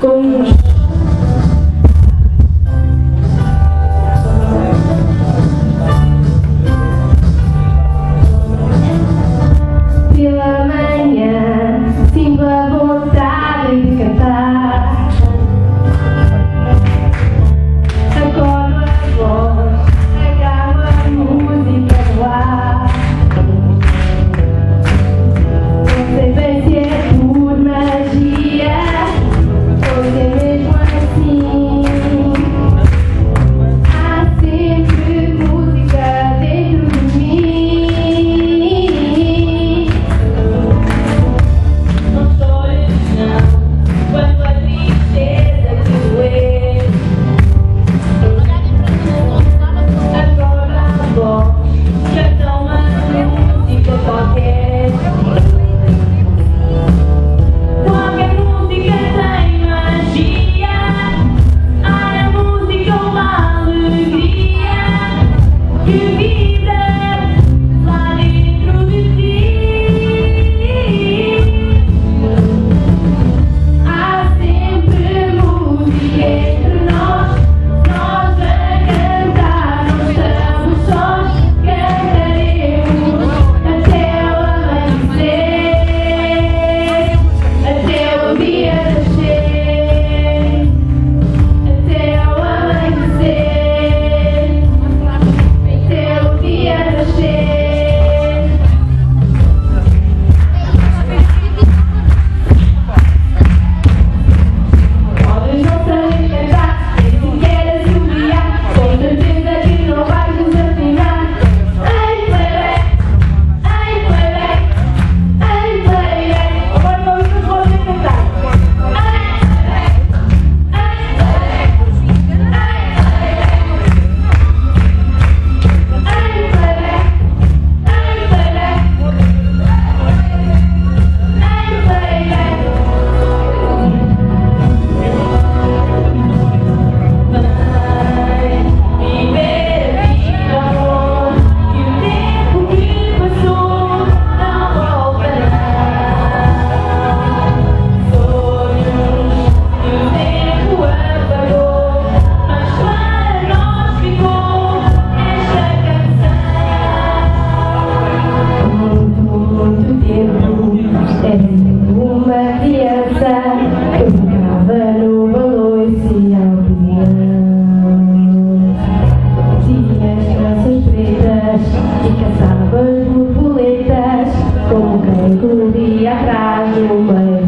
com pela manhã sinto a vontade de cantar. Acordo a voz, agarro a música no ar. Não sei bem se é por magia ou se é mesmo assim. Há sempre música dentro de mim. Não chores não, quando a tristeza te doer. Agora a voz canta uma música qualquer. Qualquer música tem magia. Há na música uma alegria que vibra lá dentro de ti. Há sempre música entre nós a cantar. Não estamos sós, cantaremos até o amanhecer, até o dia nascer, até o amanhecer, até o dia nascer. Podes não saber cantar, nem sequer assobiar, com certeza que não vais desafinar. Em playback, em playback, em playback. Agora vamos poder cantar. Em playback, em playback, em playback, em playback, em playback, em playback. Vai viver a vida amor, que o tempo que passou não voltará. Sonhos que o tempo apagou, mas para nós ficou esta canção. Muito tempo era uma criança que brincava no balanço e ao piano. Tinhas tranças pretas e caçavas borboletas, como quem corria atrás do meio.